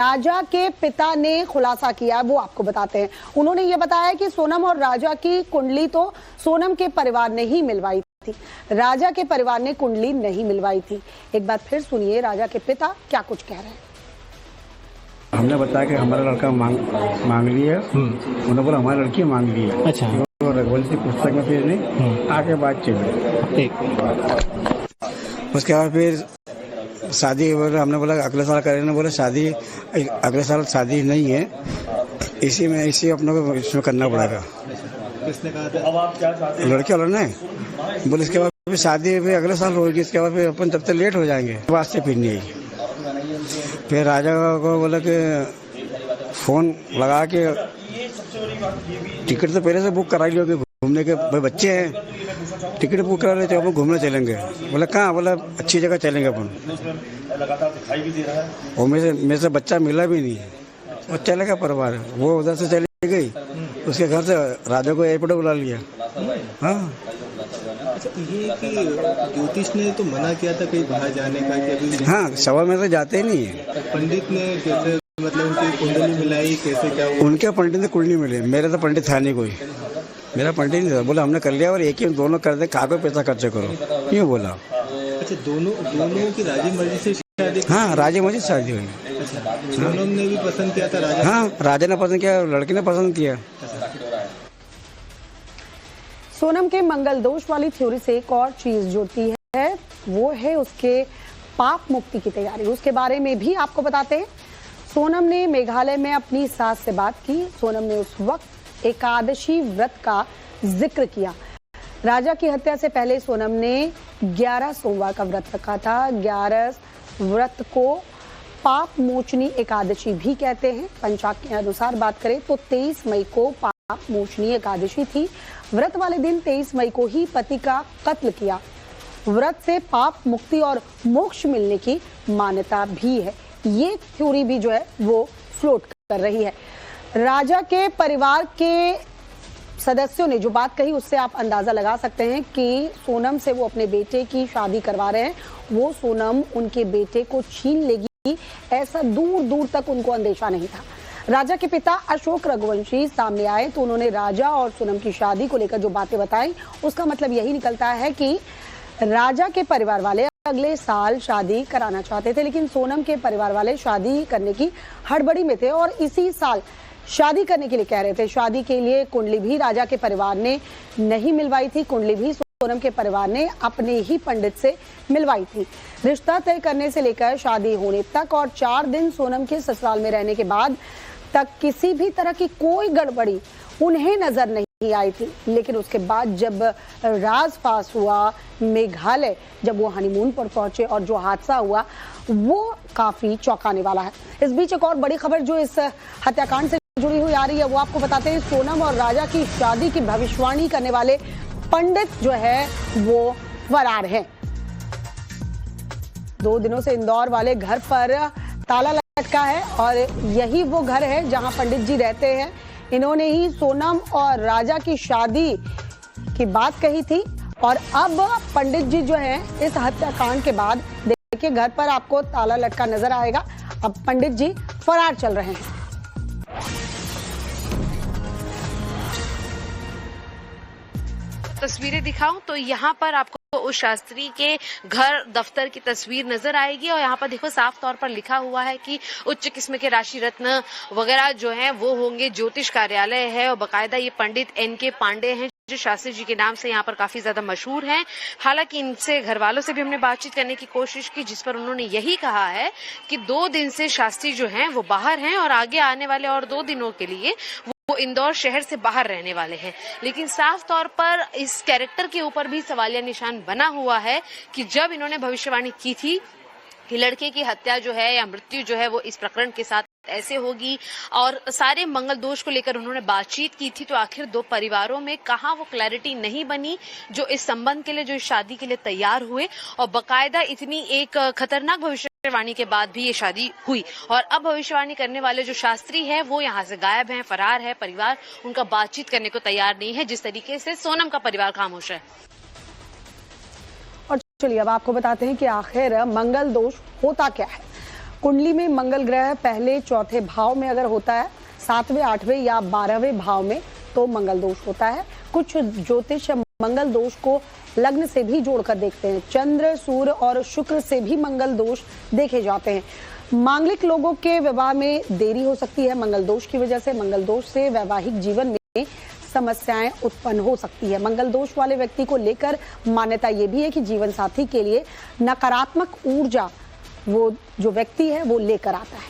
राजा के पिता ने खुलासा किया, वो आपको बताते हैं। उन्होंने ये बताया कि सोनम और राजा की कुंडली तो सोनम के परिवार ने ही मिलवाई थी, राजा के परिवार ने कुंडली नहीं मिलवाई थी। एक बार फिर सुनिए राजा के पिता क्या कुछ कह रहे हैं। हमने बताया कि हमारा लड़का मांग लिया, उन्होंने बोला हमारी लड़की मांग ली है। अच्छा, रघुवंशी पुस्तक में फिर नहीं आगे बात चली। उसके बाद फिर शादी, हमने बोला अगले साल करेंगे, बोले शादी अगले साल शादी नहीं है, इसी अपने को इसमें करना पड़ेगा। किसने कहा था? अब आप क्या चाहते हैं? लड़के वालों ने बोले इसके बाद फिर शादी भी अगले साल होगी, इसके बाद फिर अपन तब तक लेट हो जाएंगे, बात से फिर नहीं आई। फिर राजा को बोला कि फोन लगा के टिकट तो पहले से बुक करा लियो कि घूमने के भाई बच्चे हैं, टिकट बुक करा लेते अपन घूमने चलेंगे। बोला कहाँ? बोला अच्छी जगह चलेंगे अपन। और मेरे से बच्चा मिला भी नहीं है, वो चलेगा परिवार, वो उधर से चली गई, उसके घर से राजा को एयरपोर्ट बुला लिया। हाँ, अच्छा, ये कि ज्योतिष ने तो मना किया था कहीं बाहर जाने का कि अभी? हाँ, सवा में तो जाते ही नहीं है। पंडित ने कैसे, मतलब उनकी कुंडली मिलाई कैसे, क्या हुआ? उनके पंडित ने कुंडली मिली, मेरे तो पंडित था नहीं कोई, मेरा पंडित नहीं था। बोला हमने कर लिया और एक ही दोनों कर दे, कहाँ पे पैसा खर्च करो, क्यों बोला। अच्छा, दोनों की राजी मर्जी से शादी? हाँ, राजी मर्जी शादी हुई। अच्छा, सोनम ने भी पसंद किया था राजा? हाँ, राजा ने पसंद किया, लड़की ने पसंद किया। सोनम के मंगल दोष वाली थ्योरी से एक और चीज जुड़ती है, वो है उसके पाप मुक्ति की तैयारी। उसके बारे में भी आपको बताते हैं। सोनम ने मेघालय में अपनी सास से बात की। सोनम ने उस वक्त एकादशी व्रत का जिक्र किया। राजा की हत्या से पहले सोनम ने 11 सोमवार का व्रत रखा था। 11 व्रत को पाप मोचनी एकादशी भी कहते हैं। पंचांग के अनुसार बात करें तो 23 मई को पाप मोचनी एकादशी थी। व्रत वाले दिन 23 मई को ही पति का कत्ल किया। व्रत से पाप मुक्ति और मोक्ष मिलने की मान्यता भी है। ये थ्योरी भी जो है वो फ्लोट कर रही है। राजा के परिवार के सदस्यों ने जो बात कही उससे आप अंदाजा लगा सकते हैं कि सोनम से वो अपने बेटे की शादी करवा रहे हैं। वो सोनम उनके बेटे को छीन लेगी, ऐसा दूर दूर तक उनको अंदेशा नहीं था। राजा के पिता अशोक रघुवंशी सामने आए तो उन्होंने राजा और सोनम की शादी को लेकर जो बातें बताई, उसका मतलब यही निकलता है कि राजा के परिवार वाले अगले साल शादी कराना चाहते थे, लेकिन सोनम के परिवार वाले शादी करने की हड़बड़ी में थे और इसी साल शादी करने के लिए कह रहे थे। शादी के लिए कुंडली भी राजा के परिवार ने नहीं मिलवाई थी, कुंडली भी सोनम के परिवार ने अपने ही पंडित से मिलवाई थी। रिश्ता तय करने से लेकर शादी होने तक और 4 दिन सोनम के ससुराल में रहने के बाद तक किसी भी तरह की कोई गड़बड़ी उन्हें नजर नहीं आई थी। लेकिन उसके बाद जब राजपास हुआ मेघालय, जब वो हनीमून पर पहुंचे और जो हादसा हुआ वो काफी चौंकाने वाला है। इस बीच एक और बड़ी खबर जो इस हत्याकांड से जुड़ी हुई आ रही है वो आपको बताते हैं। सोनम और राजा की शादी की भविष्यवाणी करने वाले पंडित जो है वो फरार हैं। 2 दिनों से इंदौर वाले घर पर ताला लटका है और यही वो घर है जहां पंडित जी रहते हैं। इन्होंने ही सोनम और राजा की शादी की बात कही थी और अब पंडित जी जो हैं इस हत्याकांड के बाद देखिए घर पर आपको ताला लटका नजर आएगा। अब पंडित जी फरार चल रहे हैं। तस्वीरें दिखाऊं तो यहाँ पर आपको उस शास्त्री के घर दफ्तर की तस्वीर नजर आएगी और यहाँ पर देखो साफ तौर पर लिखा हुआ है कि उच्च किस्म के राशि रत्न वगैरह जो हैं वो होंगे। ज्योतिष कार्यालय है और बाकायदा ये पंडित NK पांडे हैं जो शास्त्री जी के नाम से यहाँ पर काफी ज्यादा मशहूर हैं। हालांकि इनसे घर वालों से भी हमने बातचीत करने की कोशिश की जिस पर उन्होंने यही कहा है कि 2 दिन से शास्त्री जो हैं वो बाहर हैं और आगे आने वाले और 2 दिनों के लिए वो इंदौर शहर से बाहर रहने वाले हैं। लेकिन साफ तौर पर इस कैरेक्टर के ऊपर भी सवालिया निशान बना हुआ है कि जब इन्होंने भविष्यवाणी की थी कि लड़के की हत्या जो है या मृत्यु जो है वो इस प्रकरण के साथ ऐसे होगी और सारे मंगल दोष को लेकर उन्होंने बातचीत की थी, तो आखिर 2 परिवारों में कहाँ वो क्लैरिटी नहीं बनी जो इस संबंध के लिए, जो इस शादी के लिए तैयार हुए और बाकायदा इतनी एक खतरनाक भविष्यवाणी के बाद भी ये शादी हुई। और अब भविष्यवाणी करने वाले जो शास्त्री हैं वो यहाँ से गायब हैं, फरार है। परिवार उनका बातचीत करने को तैयार नहीं है जिस तरीके से सोनम का परिवार खामोश है। और चलिए अब आपको बताते हैं कि आखिर मंगल दोष होता क्या है। कुंडली में मंगल ग्रह पहले चौथे भाव में अगर होता है, 7वें 8वें या 12वें भाव में, तो मंगल दोष होता है। कुछ ज्योतिष मंगल दोष को लग्न से भी जोड़कर देखते हैं। चंद्र, सूर्य और शुक्र से भी मंगल दोष देखे जाते हैं। मांगलिक लोगों के विवाह में देरी हो सकती है मंगल दोष की वजह से। मंगल दोष से वैवाहिक जीवन में समस्याएं उत्पन्न हो सकती है। मंगल दोष वाले व्यक्ति को लेकर मान्यता ये भी है कि जीवन साथी के लिए नकारात्मक ऊर्जा वो जो व्यक्ति है वो लेकर आता है।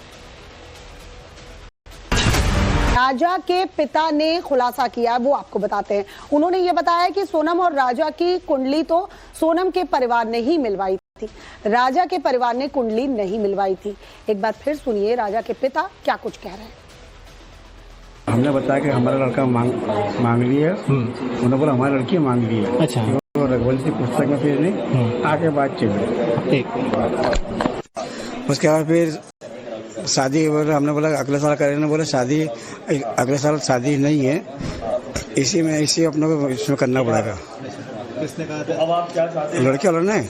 राजा के पिता ने खुलासा किया, वो आपको बताते हैं। उन्होंने ये बताया कि सोनम और राजा की कुंडली तो सोनम के परिवार ने ही मिलवाई थी, राजा के परिवार ने कुंडली नहीं मिलवाई थी। एक बार फिर सुनिए राजा के पिता क्या कुछ कह रहे हैं। हमने बताया कि हमारा लड़का मांग ली है, उन्होंने बोला हमारी लड़की मांग ली है। अच्छा, रघुवंशी पुस्तक में फिर नहीं आगे बात चली। उसके बाद फिर शादी बोला, हमने बोला अगले साल करेंगे, बोला शादी अगले साल शादी नहीं है, इसी अपने को इसमें करना पड़ेगा। किसने कहा था? लड़के वालों ने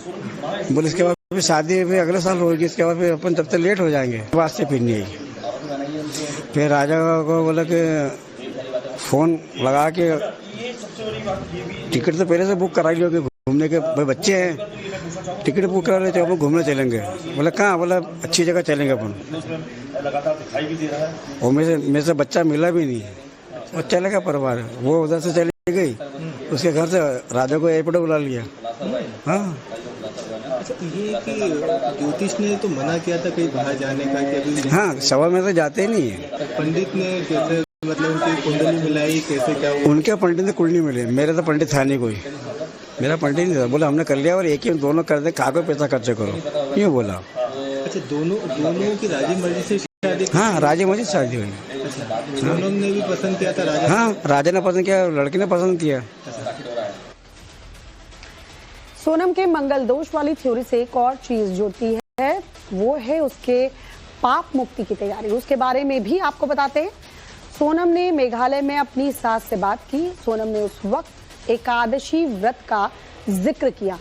बोले इसके बाद फिर शादी भी अगले साल होगी, इसके बाद फिर अपन तब तक लेट हो जाएंगे, बात से फिर नहीं आई। फिर राजा को बोला कि फोन लगा के टिकट तो पहले से बुक करा लियो कि घूमने के भाई बच्चे हैं, टिकट बुक करा लेते अपन घूमने चलेंगे। बोला कहाँ? बोला अच्छी जगह चलेंगे अपन। और मेरे से बच्चा मिला भी नहीं, और चलेगा परिवार। वो उधर से चली गई, उसके घर से राजा को एयरपोर्ट बुला लिया। हाँ, अच्छा, ये कि ज्योतिष ने तो मना किया था कहीं बाहर जाने का कि अभी। हाँ, सवा में तो जाते ही नहीं है। पंडित ने कैसे, मतलब उनकी कुंडली मिलाई, कैसे क्या हुआ? उनके पंडित ने कुंडली मिली, मेरा तो पंडित था नहीं कोई, मेरा पंडित नहीं था। बोला हमने कर लिया और एक ही दोनों कर दे, कागज पैसा खर्च करो, यूँ बोला। अच्छा, दोनों की राजी मर्जी से शादी? हाँ, राजी मर्जी से शादी हुई। अच्छा, सोनम ने भी पसंद किया था राजा? हाँ, राजा ने पसंद किया, लड़की ने पसंद किया। सोनम के मंगल दोष वाली थ्योरी से एक और चीज जुड़ती है, वो है उसके पाप मुक्ति की तैयारी। उसके बारे में भी आपको बताते हैं। सोनम ने मेघालय में अपनी सास से बात की। सोनम ने उस वक्त एकादशी व्रत का जिक्र किया।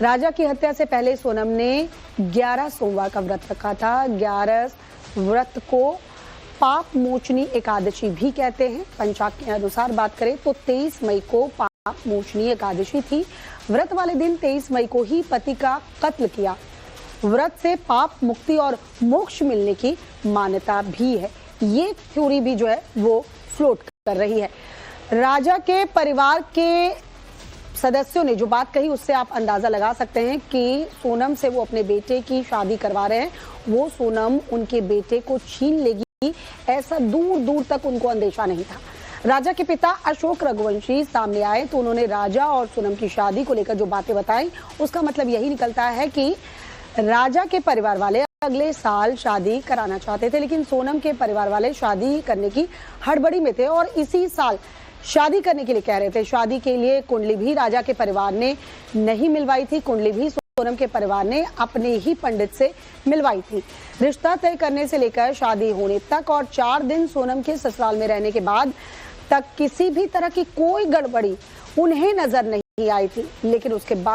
राजा की हत्या से पहले सोनम ने 11 सोमवार का व्रत रखा था। 11 व्रत को पाप मोचनी एकादशी भी कहते हैं। पंचांग के अनुसार बात करें तो 23 मई को पाप मोचनी एकादशी थी। व्रत वाले दिन 23 मई को ही पति का कत्ल किया। व्रत से पाप मुक्ति और मोक्ष मिलने की मान्यता भी है। ये थ्योरी भी जो है वो फ्लोट कर रही है। राजा के परिवार के सदस्यों ने जो बात कही उससे आप अंदाजा लगा सकते हैं कि सोनम से वो अपने बेटे की शादी करवा रहे हैं। वो सोनम उनके बेटे को छीन लेगी, ऐसा दूर दूर तक उनको अंदेशा नहीं था। राजा के पिता अशोक रघुवंशी सामने आए तो उन्होंने राजा और सोनम की शादी को लेकर जो बातें बताई, उसका मतलब यही निकलता है कि राजा के परिवार वाले अगले साल शादी कराना चाहते थे, लेकिन सोनम के परिवार वाले शादी करने की हड़बड़ी में थे और इसी साल शादी करने के लिए कह रहे थे। शादी के लिए कुंडली भी राजा के परिवार ने नहीं मिलवाई थी। कुंडली भी सोनम के परिवार ने अपने ही पंडित से मिलवाई थी। रिश्ता तय करने से लेकर शादी होने तक और 4 दिन सोनम के ससुराल में रहने के बाद तक किसी भी तरह की कोई गड़बड़ी उन्हें नजर नहीं आई थी, लेकिन उसके बाद